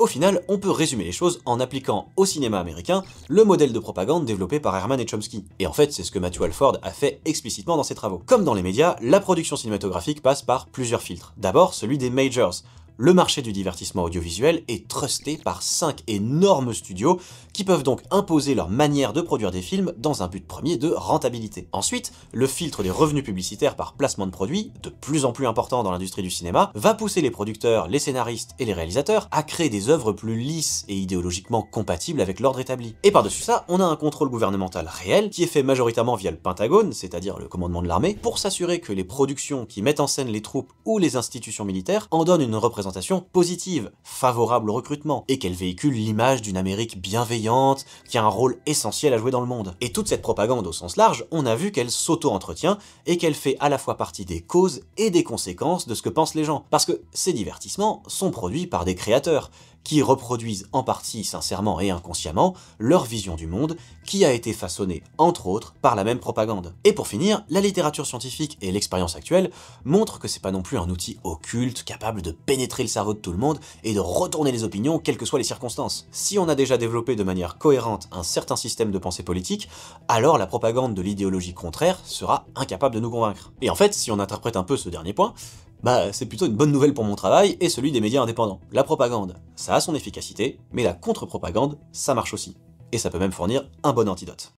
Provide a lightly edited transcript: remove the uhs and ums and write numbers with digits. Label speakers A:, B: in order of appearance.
A: Au final, on peut résumer les choses en appliquant au cinéma américain le modèle de propagande développé par Herman et Chomsky. Et en fait, c'est ce que Matthew Alford a fait explicitement dans ses travaux. Comme dans les médias, la production cinématographique passe par plusieurs filtres. D'abord, celui des majors. Le marché du divertissement audiovisuel est trusté par 5 énormes studios qui peuvent donc imposer leur manière de produire des films dans un but premier de rentabilité. Ensuite, le filtre des revenus publicitaires par placement de produits, de plus en plus important dans l'industrie du cinéma, va pousser les producteurs, les scénaristes et les réalisateurs à créer des œuvres plus lisses et idéologiquement compatibles avec l'ordre établi. Et par-dessus ça, on a un contrôle gouvernemental réel qui est fait majoritairement via le Pentagone, c'est-à-dire le commandement de l'armée, pour s'assurer que les productions qui mettent en scène les troupes ou les institutions militaires en donnent une représentation positive, favorable au recrutement, et qu'elle véhicule l'image d'une Amérique bienveillante, qui a un rôle essentiel à jouer dans le monde. Et toute cette propagande au sens large, on a vu qu'elle s'auto-entretient, et qu'elle fait à la fois partie des causes et des conséquences de ce que pensent les gens. Parce que ces divertissements sont produits par des créateurs, qui reproduisent en partie sincèrement et inconsciemment leur vision du monde, qui a été façonnée, entre autres, par la même propagande. Et pour finir, la littérature scientifique et l'expérience actuelle montrent que c'est pas non plus un outil occulte capable de pénétrer le cerveau de tout le monde et de retourner les opinions quelles que soient les circonstances. Si on a déjà développé de manière cohérente un certain système de pensée politique, alors la propagande de l'idéologie contraire sera incapable de nous convaincre. Et en fait, si on interprète un peu ce dernier point, c'est plutôt une bonne nouvelle pour mon travail et celui des médias indépendants. La propagande, ça a son efficacité, mais la contre-propagande, ça marche aussi. Et ça peut même fournir un bon antidote.